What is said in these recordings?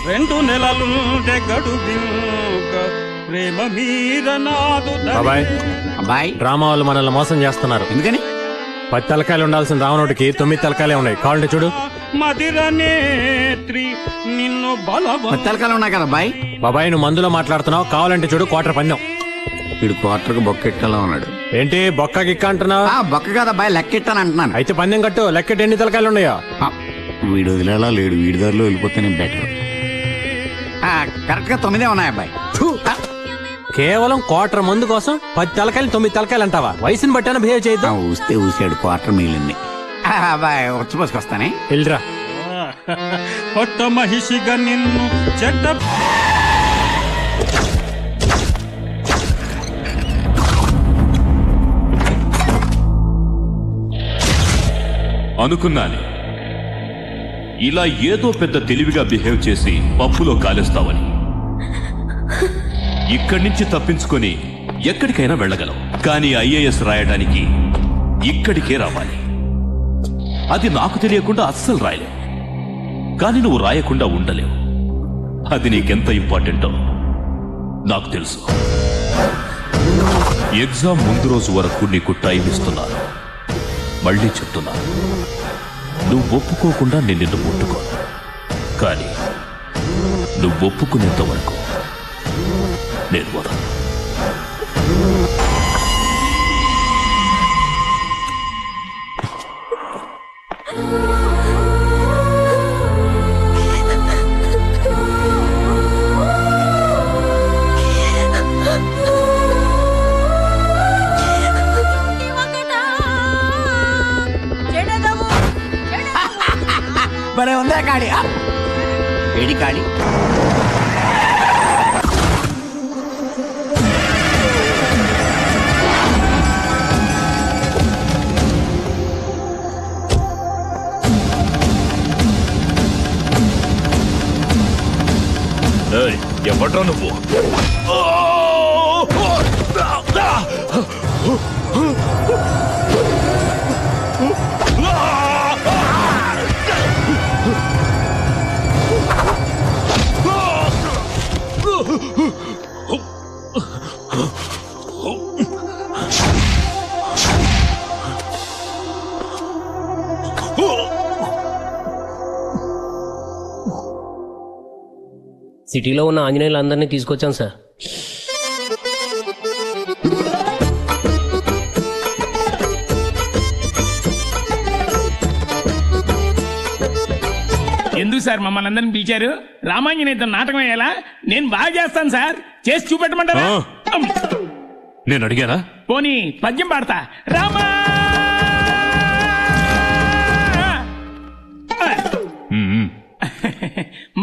2 నెలలుంటే గడువింక ప్రేమ మీద నాదు. అబ్బాయి డ్రామా వాళ్ళు మనల్ని మోసం చేస్తున్నారు. ఎందుకని? 10 తలకాయలు ఉండాల్సిన రావణుడికి 9 తలకాయలే ఉన్నాయి. కావాలంటే చూడు. మదిరనేత్రి నిన్ను బలవ తలకాయలు ఉన్నాయి కదా అబ్బాయి. బాబాయ్ నువ్వు మందులో మాట్లాడుతున్నావు. కావాలంటే చూడు. క్వార్టర్ పందెం. వీడు క్వార్టర్కి బొక్కెట్టాలా ఉన్నాడు. ఏంటి బొక్క గిక్క అంటున్నావు? బొక్క కదా అబ్బాయి, లెక్కెట్టాను అంటున్నాను. అయితే పందెం కట్టు. లెక్కెట్టి ఎన్ని తలకాయలు ఉన్నాయో. వీడు వదిలేలా లేడు. వీడి దారిలో వెళ్ళిపోతేనే బెటర్. కరెక్ట్ గా 9 ఉన్నాయి అబ్బాయి. కేవలం క్వార్టర్ మందు కోసం 10 తలకాయలు 9 తలకాయలు అంటావా? వయసుని బట్టాను బిహేవ్ చేయొద్దు. ఊస్తే ఊసాడు. క్వార్టర్ మిగిలింది. అబ్బాయి వచ్చి వెళ్ళరా. కొట్ట మహిషిగా నిన్ను చెడ్డ అనుకున్నాను ఇలా ఏదో పెద్ద తెలివిగా బిహేవ్ చేసి పప్పులో కాలేస్తావని. ఇక్కడి నుంచి తప్పించుకొని ఎక్కడికైనా వెళ్ళగలం. కానీ ఐఏఎస్ రాయడానికి ఇక్కడికే రావాలి. అది నాకు తెలియకుండా అస్సలు రాయలేవు. కానీ నువ్వు రాయకుండా ఉండలేవు. అది నీకెంత ఇంపార్టెంటో నాకు తెలుసు. ఎగ్జామ్ ముందు రోజు వరకు నీకు టైం ఇస్తున్నాను. మళ్ళీ చెప్తున్నాను, నువ్వు ఒప్పుకోకుండా నేను నిన్ను ముట్టుకోను. కానీ నువ్వు ఒప్పుకునేంత వరకు నేను వదలను. భలే ఉందా కాడి? ఏడి కాడి? ఎవడ్రా నువ్వు? సిటీలో ఉన్న ఆంజనేయులందరినీ తీసుకొచ్చాం సార్. ఎందుకు సార్ మమ్మల్ని అందరిని పిలిచారు? రామాంజనేయుతో నాటకం అయ్యేలా నేను బాగా చేస్తాను సార్. చేసి చూపెట్టమంటారా? నేను అడిగానా? పోనీ పద్యం పాడతా. రామా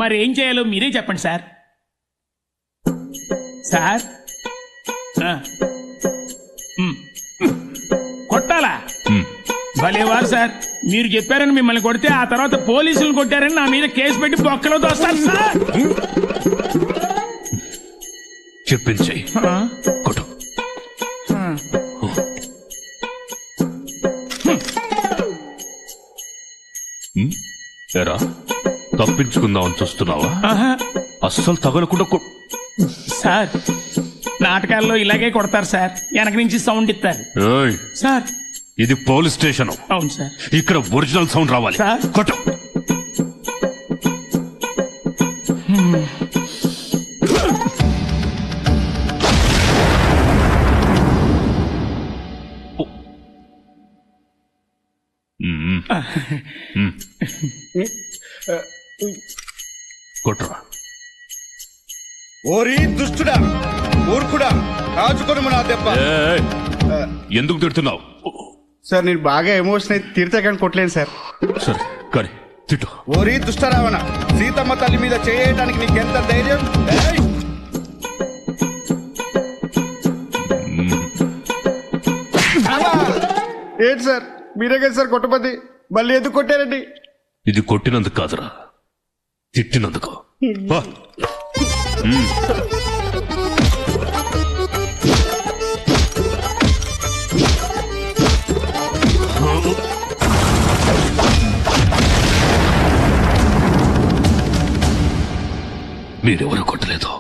మరి ఏం చేయాలో మీరే చెప్పండి సార్. సార్ కొట్టాలా? భలేవారు సార్. మీరు చెప్పారని మిమ్మల్ని కొడితే ఆ తర్వాత పోలీసులు కొట్టారని నా మీద కేసు పెట్టి బొక్కలో తోస్తారు సార్. చెప్పించి కొట్టు. ఎరా తప్పించుకుందామని చూస్తున్నావా? అస్సలు తగలకుండా సార్ నాటకాల్లో ఇలాగే కొడతారు సార్. వెనక నుంచి సౌండ్ ఇస్తారు సార్. ఇది పోలీస్ స్టేషన్. అవును సార్. ఇక్కడ ఒరిజినల్ సౌండ్ రావాలి. కొట్టు. కొట్రా. ఓరి దుష్టుడా, మూర్ఖుడా, రాజుకొని నా దెబ్బ. ఎందుకు తిడుతున్నావు? సార్ నేను బాగా ఎమోషన్ అయితే తిడితే కానీ కొట్టలేను సార్. సరే కానీ తిట్టు. ఓరి దుష్టరావణ, సీతమ్మ తల్లి మీద చేయడానికి నీకెంత ధైర్యం? ఏంటి సార్ మీరే కదా సార్ కొట్టబద్ది, మళ్ళీ ఎందుకు కొట్టారండి? ఇది కొట్టినందుకు కాదురా, తిట్టినందుకు. మీరెవరు కొట్టలేదు.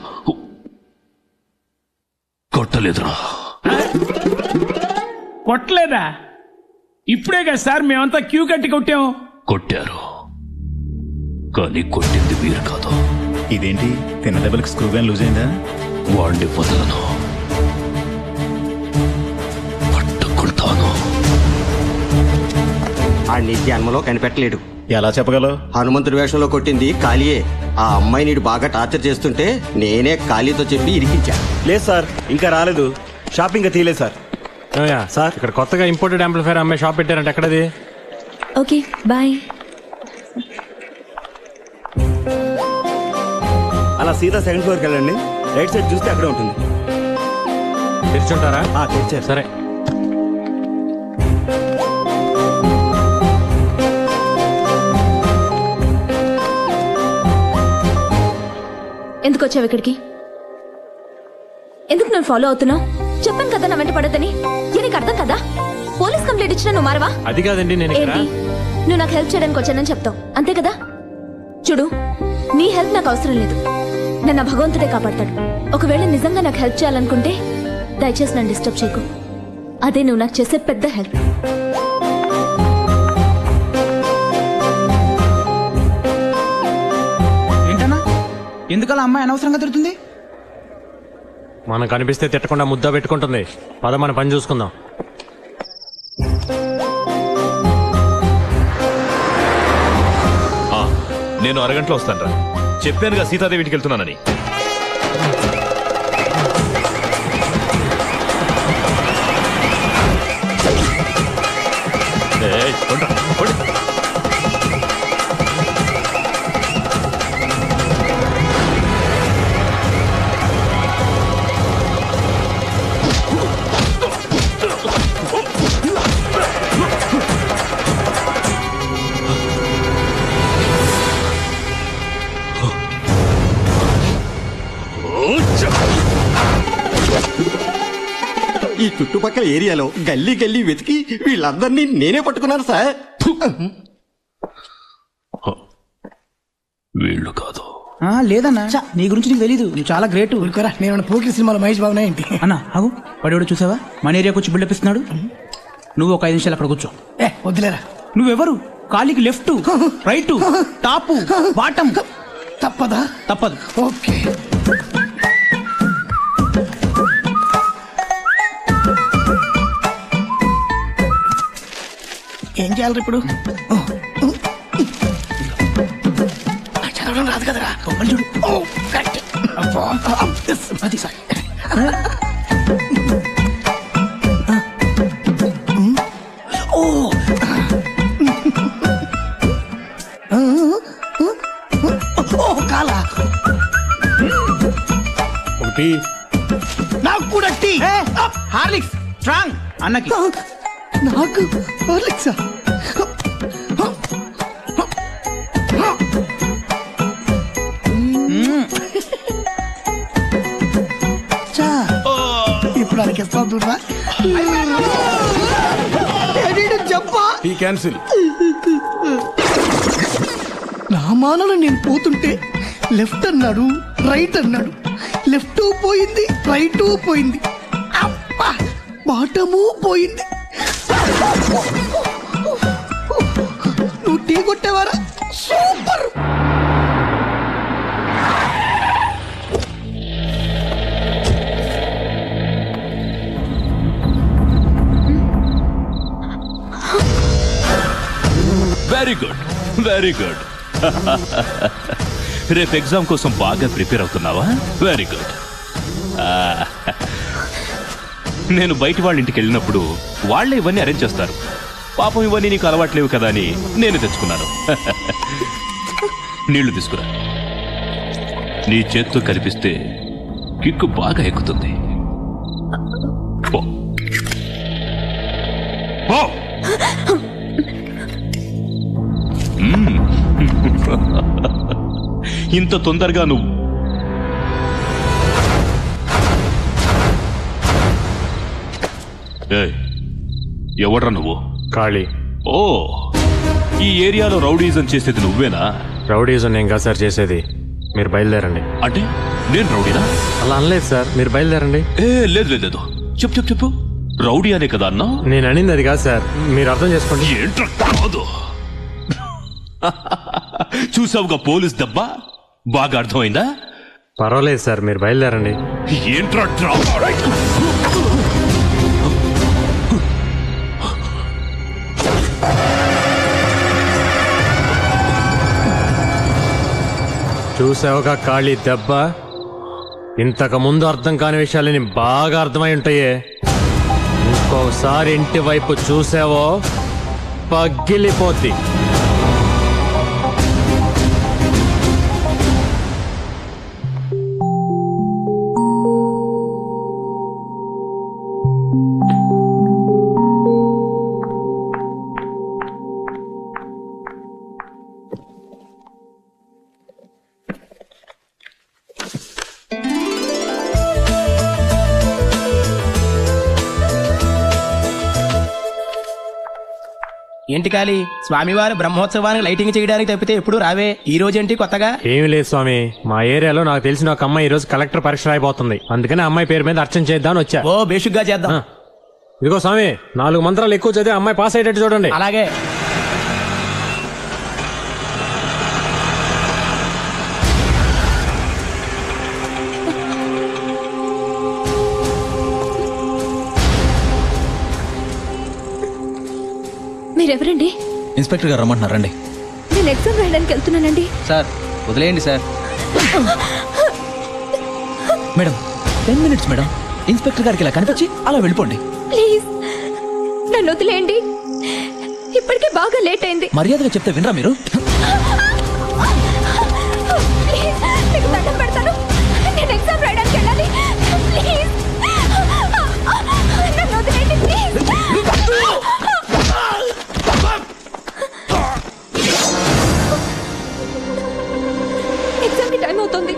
కొట్టలేదురా. కొట్టలేదా? ఇప్పుడే కదా సార్ మేమంతా క్యూ కట్టి కొట్టాము. కొట్టారు, కానీ కొట్టింది మీరు కాదు. ఇదేంటి తిన్న దెబ్బలకు స్క్రూ గాని లూజ్ అయిందా? వాడిని వదలను, పట్టుకుంటాను. ఆడిని జన్మలో కనిపెట్టలేడు. ఎలా చెప్పగలవు? హనుమంతుడి వేషంలో కొట్టింది కాళీయే. ఆ అమ్మాయి నీడు బాగా టార్చర్ చేస్తుంటే నేనే కాళీతో చెప్పి ఇరికించా. లేదు సార్, ఇంకా రాలేదు. షాప్ ఇంకా తీయలేదు సార్. సార్ ఇక్కడ కొత్తగా ఇంపోర్టెడ్ యాంప్లిఫైర్ అమ్మాయి షాప్ పెట్టారంటే ఎక్కడది? Okay boy. అలా సీదా సెకండ్ ఫ్లోర్కి వెళ్ళండి. రైట్ సైడ్ చూస్తే అక్కడే ఉంటుంది. తెరిచుంటారా? తెరిచారు. సరే. ఎందుకు వచ్చావు ఇక్కడికి? ఎందుకు నన్ను ఫాలో అవుతున్నావు? చెప్పాను కదా నా వెంట పడద్దని. నీకు అర్థం కదా? పోలీస్ కంప్లైంట్ ఇచ్చినా నువ్వు మారవా? అది కాదండి, నేను ఏంటి నువ్వు నాకు హెల్ప్ చేయడానికి వచ్చానని చెప్తావు అంతే కదా? చూడు, నీ హెల్ప్ నాకు అవసరం లేదు. నన్ను భగవంతుడే కాపాడతాడు. ఒకవేళ నిజంగా నాకు హెల్ప్ చేయాలనుకుంటే దయచేసి నన్ను డిస్టర్బ్ చేయకు. అదే నువ్వు నాకు చేసే పెద్ద హెల్ప్. ఏంటన్నా, ఎందుకలా అమ్మాయి అనవసరంగా తిడుతుంది? మనకు కనిపిస్తే తిట్టకుండా ముద్ద పెట్టుకుంటుంది. పద మన పని చూసుకుందాం. నేను అరగంటలో వస్తాను రా. చెప్పానుగా సీతాదేవి ఇంటికి వెళ్తున్నానని. ఈ చుట్టుపక్కల ఏరియాలో గల్లీ గల్లీ వెతికి వీళ్ళందరినీ నేనే పట్టుకున్నాను సార్. వీళ్ళు కాదు. లేదన్నా, నీ గురించి నీకు తెలీదు. నువ్వు చాలా గ్రేట్. నేను పోకిరి సినిమాలో మహేష్ బాబు ఏంటి అన్నా? ఆగు, వాడు చూసావా మన ఏరియాకి వచ్చి బిల్డప్ ఇస్తున్నాడు. నువ్వు ఒక 5 నిమిషాలు అక్కడ కూర్చో. వద్దులేరా. నువ్వెవరు? కాలికి లెఫ్ట్, రైట్, టాప్, బాటం. తప్పదా? తప్పదు. ఓకే. ఏం చేయాలి ఇప్పుడు? చదవడం రాదు కదరా. చూడు. అది సార్. కాలా ఒకటి నాకు కూడా టీ. హార్లిక్స్ స్ట్రాంగ్ అన్నకి. నాకు హార్లిక్సా? ఇప్పుడు అడిగేస్తావు చూడరా. చెప్పా క్యాన్సిల్. నా మానలో నేను పోతుంటే లెఫ్ట్ అన్నాడు, రైట్ అన్నాడు. లెఫ్ట్ పోయింది, రైట్ పోయింది, అబ్బా బాటము పోయింది. నువ్వు టీ కొట్టేవారా? Super. Very good, very good. రేపు ఎగ్జామ్ కోసం బాగా ప్రిపేర్ అవుతున్నావా? Very good. నేను బయట వాళ్ళ ఇంటికి వెళ్ళినప్పుడు వాళ్లే ఇవన్నీ అరేంజ్ చేస్తారు. పాపం ఇవన్నీ నీకు అలవాట్లేవు కదా అని నేను తెచ్చుకున్నాను. నీళ్లు తీసుకురా. నీ చేత్తో కనిపిస్తే కిక్కు బాగా ఎక్కుతుంది. పో. పో. ఇంత తొందరగా నువ్వు ఎవడ్రా నువ్వు? ఖాళీ. ఓ, ఈ ఏరియాలో రౌడీజం చేసేది నువ్వేనా? రౌడీజం నేను కాదు సార్ చేసేది. మీరు బయలుదేరండి. అంటే నేను రౌడీనా? అలా అనలేదు సార్, మీరు బయలుదేరండి. లేదు లేదు లేదు, చెప్పు రౌడీ అనే కదా అన్నా. నేను అనింది అది కాదు సార్, మీరు అర్థం చేసుకోండి. ఏంట్రా కాదు చూసావుగా పోలీస్ దెబ్బ, బాగా అర్థమైందా? పర్వాలేదు సార్, మీరు బయలుదేరండి. ఏంట్రా చూసావుగా ఖాళీ దెబ్బ, ఇంతకు ముందు అర్థం కాని విషయాలని బాగా అర్థమై ఉంటాయే. ఇంకోసారి ఇంటి వైపు చూసావో పగిలిపోద్ది. ఏంటి కాలి, స్వామివారి బ్రహ్మోత్సవానికి లైటింగ్ చేయడానికి తప్పితే ఎప్పుడు రావే, ఈ రోజేంటి కొత్తగా? ఏమి లేదు స్వామి, మా ఏరియాలో నాకు తెలిసిన ఒక అమ్మాయి ఈ రోజు కలెక్టర్ పరీక్ష రాయిపోతుంది. అందుకని అమ్మాయి పేరు మీద అర్చన చేద్దామని వచ్చా. ఓ బేషుగ్గా చేద్దాం. ఇదిగో స్వామి, 4 మంత్రాలు ఎక్కువ చదివి అమ్మాయి పాస్ అయ్యేటట్టు చూడండి. అలాగే. మీరెవరండి? ఇన్స్పెక్టర్ గారు రమ్మంటున్నారండి. నేను ఎగ్జామ్ రాయడానికి వెళ్తున్నానండి. సార్ వదిలేయండి sir. Madam 10 minutes madam. Inspector గారికి ఇలా కనిపించి అలా వెళ్ళిపోండి ప్లీజ్, నన్ను వదిలేయండి. ఇప్పటికే బాగా లేట్ అయింది. మర్యాదగా చెప్తే వినరా మీరు? ప్లీజ్, మీకు దండం పెడతాను. నేను ఎగ్జామ్ రాయడానికి వెళ్ళాలి. ప్లీజ్ నన్ను వదిలేయండి ప్లీజ్. ఎగ్జామ్కి టైం అవుతుంది.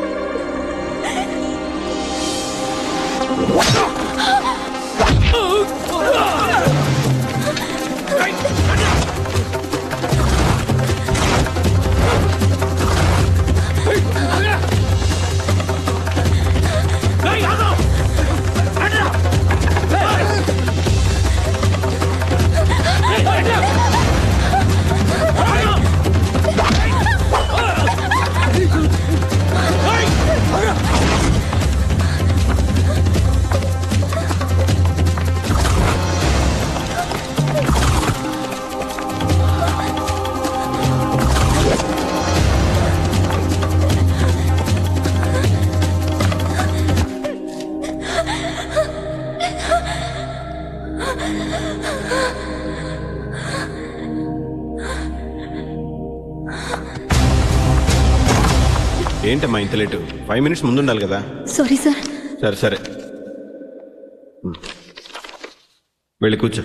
ఏంటమ్మా ఇంత లేటు? 5 minutes ముందు ఉండాలి కదా. Sorry sir. సరే వెళ్ళి కూర్చో.